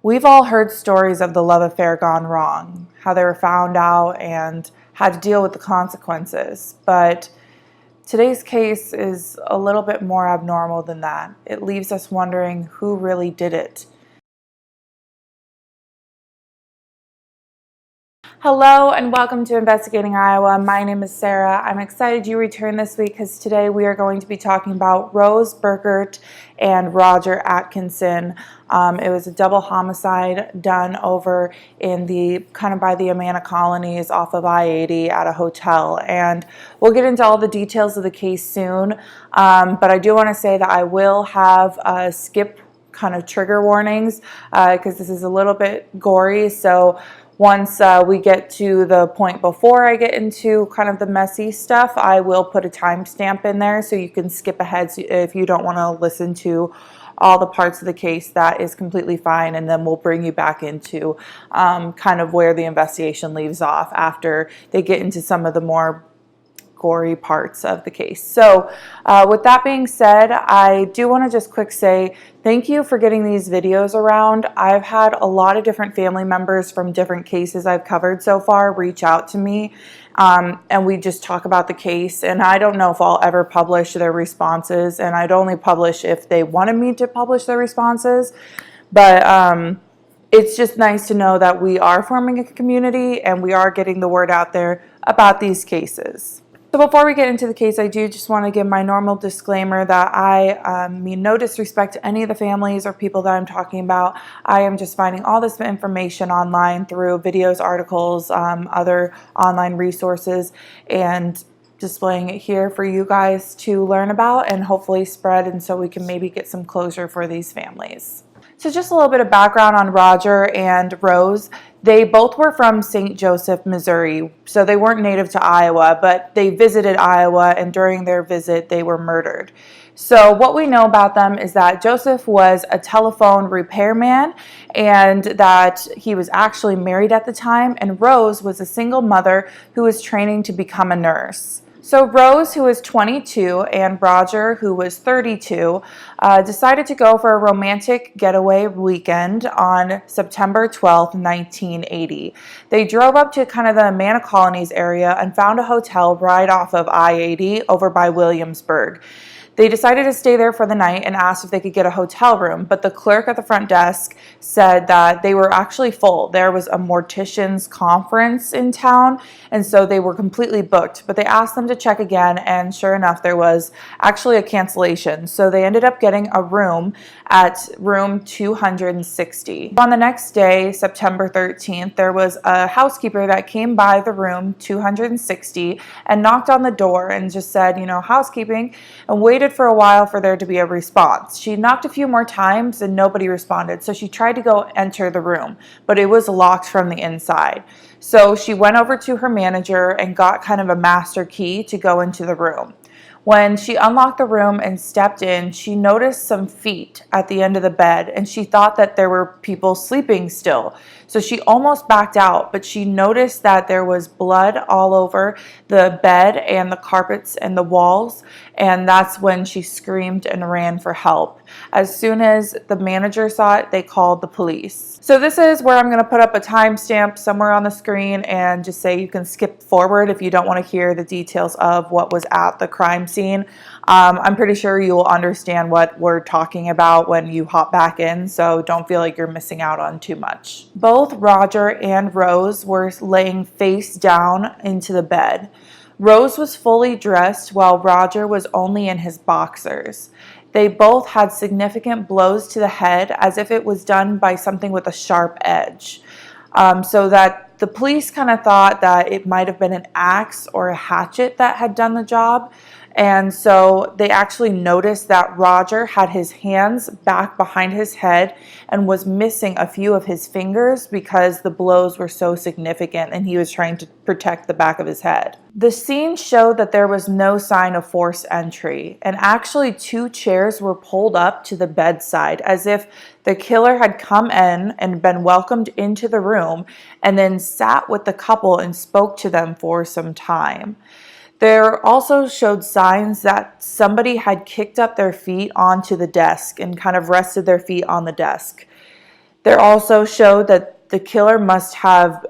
We've all heard stories of the love affair gone wrong, how they were found out and had to deal with the consequences. But today's case is a little bit more abnormal than that. It leaves us wondering who really did it. Hello and welcome to Investigating Iowa. My name is Sarah. I'm excited you returned this week because today we are going to be talking about Rose Burkert and Roger Atkison. It was a double homicide done over in the by the Amana colonies off of I-80 at a hotel, and we'll get into all the details of the case soon. But I do want to say that I will have skip trigger warnings because this is a little bit gory. So once we get to the point before I get into the messy stuff, I will put a timestamp in there so you can skip ahead if you don't want to listen to all the parts of the case. That is completely fine, and then we'll bring you back into where the investigation leaves off after they get into some of the more gory parts of the case. So with that being said, I do want to just quick say thank you for getting these videos around. I've had a lot of different family members from different cases I've covered so far reach out to me, and we just talk about the case, and I don't know if I'll ever publish their responses, and I'd only publish if they wanted me to publish their responses. But it's just nice to know that we are forming a community and we are getting the word out there about these cases. So before we get into the case, I do just want to give my normal disclaimer that I mean no disrespect to any of the families or people that I'm talking about. I am just finding all this information online through videos, articles, other online resources, and displaying it here for you guys to learn about and hopefully spread, and so we can maybe get some closure for these families. So just a little bit of background on Roger and Rose. They both were from St. Joseph, Missouri, so they weren't native to Iowa, but they visited Iowa, and during their visit, they were murdered. So what we know about them is that Joseph was a telephone repairman and that he was actually married at the time, and Rose was a single mother who was training to become a nurse. So Rose, who was 22, and Roger, who was 32, decided to go for a romantic getaway weekend on September 12th, 1980. They drove up to the Amana colonies area and found a hotel right off of I-80 over by Williamsburg. They decided to stay there for the night and asked if they could get a hotel room, but the clerk at the front desk said that they were actually full. There was a mortician's conference in town, and so they were completely booked, but they asked them to check again, and sure enough, there was actually a cancellation. So they ended up getting a room at room 260. On the next day, September 13th, there was a housekeeper that came by the room 260 and knocked on the door and just said, housekeeping, and waited for a while for there to be a response. She knocked a few more times and nobody responded, so she tried to go enter the room, but it was locked from the inside. So she went over to her manager and got a master key to go into the room. When she unlocked the room and stepped in, she noticed some feet at the end of the bed, and she thought that there were people sleeping still. So she almost backed out, but she noticed that there was blood all over the bed and the carpets and the walls, and that's when she screamed and ran for help. As soon as the manager saw it, they called the police. So this is where I'm going to put up a timestamp somewhere on the screen and just say you can skip forward if you don't want to hear the details of what was at the crime scene. I'm pretty sure you will understand what we're talking about when you hop back in, so don't feel like you're missing out on too much. Both Roger and Rose were laying face down into the bed. Rose was fully dressed while Roger was only in his boxers. They both had significant blows to the head as if it was done by something with a sharp edge. So that the police thought that it might have been an axe or a hatchet that had done the job. And so they actually noticed that Roger had his hands back behind his head and was missing a few of his fingers because the blows were so significant and he was trying to protect the back of his head. The scene showed that there was no sign of forced entry, and actually 2 chairs were pulled up to the bedside as if the killer had come in and been welcomed into the room and then sat with the couple and spoke to them for some time. There also showed signs that somebody had kicked up their feet onto the desk and rested their feet on the desk. There also showed that the killer must have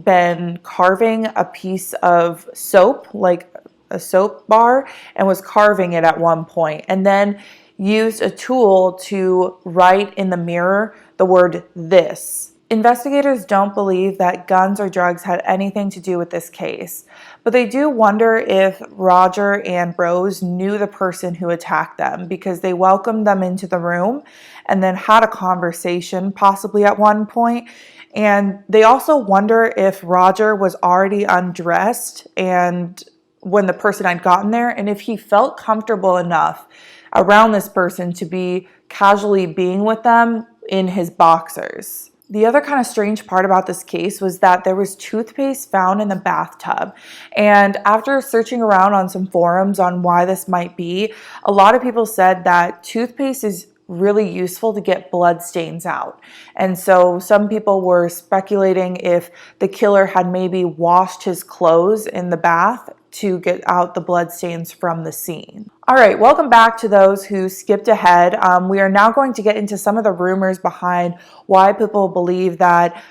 been carving a piece of soap, like a soap bar, and was carving it at one point, and then used a tool to write in the mirror the word "this." Investigators don't believe that guns or drugs had anything to do with this case, but they do wonder if Roger and Rose knew the person who attacked them, because they welcomed them into the room and then had a conversation, possibly at one point. And they also wonder if Roger was already undressed and when the person had gotten there, and if he felt comfortable enough around this person to be casually being with them in his boxers. The other kind of strange part about this case was that there was toothpaste found in the bathtub. And after searching around on some forums on why this might be, a lot of people said that toothpaste is really useful to get blood stains out. And so some people were speculating if the killer had maybe washed his clothes in the bath to get out the blood stains from the scene. All right, welcome back to those who skipped ahead. We are now going to get into some of the rumors behind why people believe that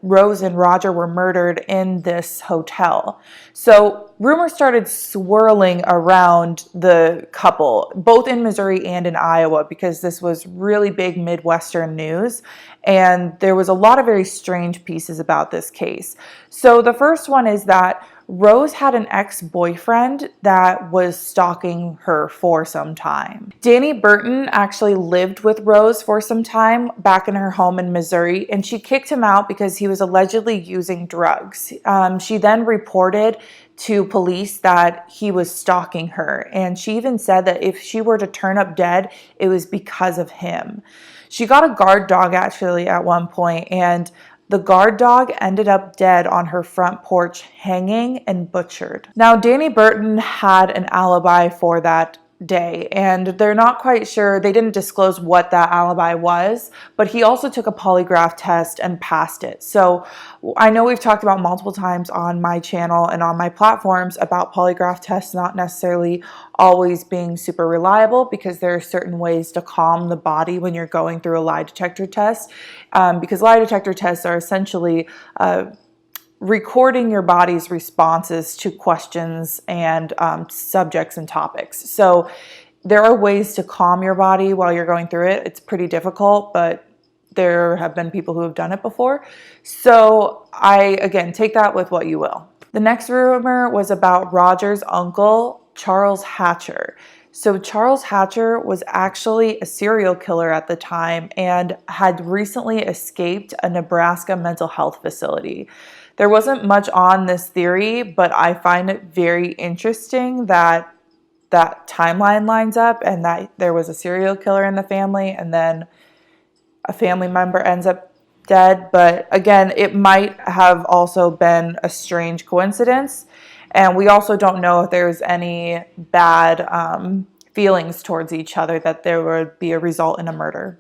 Rose and Roger were murdered in this hotel. So rumors started swirling around the couple, both in Missouri and in Iowa, because this was really big Midwestern news. And there was a lot of very strange pieces about this case. So the first one is that Rose had an ex-boyfriend that was stalking her for some time. Danny Burton actually lived with Rose for some time back in her home in Missouri, and she kicked him out because he was allegedly using drugs. She then reported to police that he was stalking her, and she even said that if she were to turn up dead, it was because of him. She got a guard dog actually at one point, and the guard dog ended up dead on her front porch, hanging and butchered. Now, Danny Burton had an alibi for that day, and they're not quite sure. They didn't disclose what that alibi was, but he also took a polygraph test and passed it. So I know we've talked about multiple times on my channel and on my platforms about polygraph tests not necessarily always being super reliable, because there are certain ways to calm the body when you're going through a lie detector test, because lie detector tests are essentially recording your body's responses to questions and subjects and topics. So there are ways to calm your body while you're going through it. It's pretty difficult, but there have been people who have done it before. So again, take that with what you will. The next rumor was about Roger's uncle, Charles Hatcher. So Charles Hatcher was actually a serial killer at the time and had recently escaped a Nebraska mental health facility. There wasn't much on this theory, but I find it very interesting that that timeline lines up and that there was a serial killer in the family and then a family member ends up dead. But again, it might have also been a strange coincidence. And we also don't know if there's any bad feelings towards each other, that there would be a result in a murder.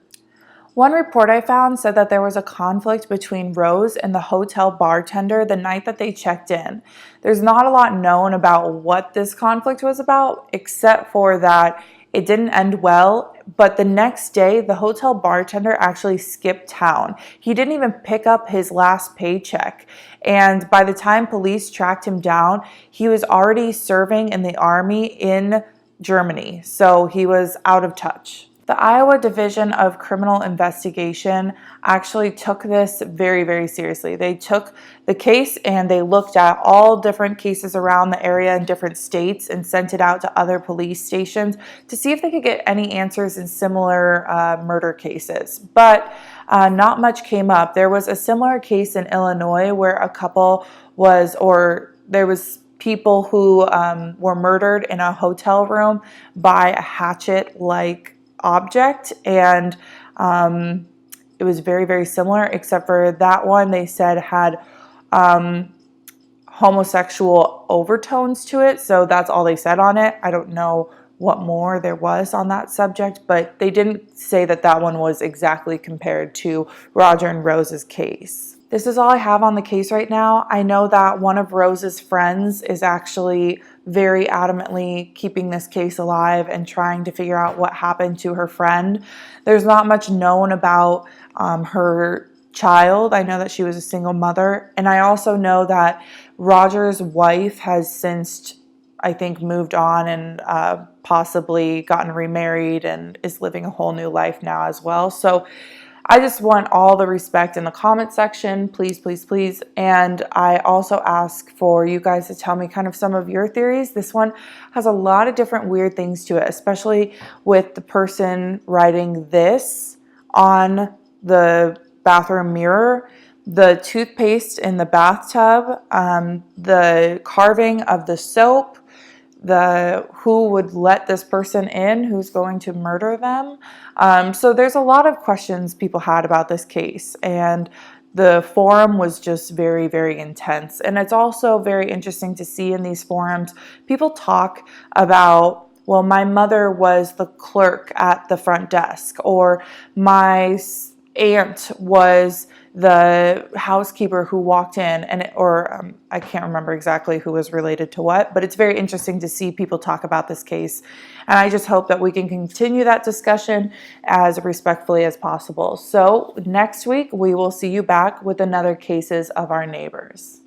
One report I found said that there was a conflict between Rose and the hotel bartender the night that they checked in. There's not a lot known about what this conflict was about, except for that it didn't end well, but the next day, the hotel bartender actually skipped town. He didn't even pick up his last paycheck. And by the time police tracked him down, he was already serving in the army in Germany. So he was out of touch. The Iowa Division of Criminal Investigation actually took this very, very seriously. They took the case and they looked at all different cases around the area in different states and sent it out to other police stations to see if they could get any answers in similar murder cases. But not much came up. There was a similar case in Illinois where there was people who were murdered in a hotel room by a hatchet-like object, and it was very, very similar, except for that one they said had homosexual overtones to it. So that's all they said on it. I don't know what more there was on that subject, but they didn't say that that one was exactly compared to Roger and Rose's case. This is all I have on the case right now. I know that one of Rose's friends is actually very adamantly keeping this case alive and trying to figure out what happened to her friend. There's not much known about her child. I know that she was a single mother, and I also know that Roger's wife has since, I think, moved on and possibly gotten remarried and is living a whole new life now as well. So I just want all the respect in the comment section, please, please, please. And I also ask for you guys to tell me kind of some of your theories. This one has a lot of different weird things to it, especially with the person writing this on the bathroom mirror, the toothpaste in the bathtub, the carving of the soap, the who would let this person in who's going to murder them. So there's a lot of questions people had about this case, and the forum was just very, very intense. And it's also very interesting to see in these forums, people talk about, well, my mother was the clerk at the front desk, or my aunt was the housekeeper who walked in, and I can't remember exactly who was related to what, but it's very interesting to see people talk about this case. And I just hope that we can continue that discussion as respectfully as possible. So next week, we will see you back with another cases of our neighbors.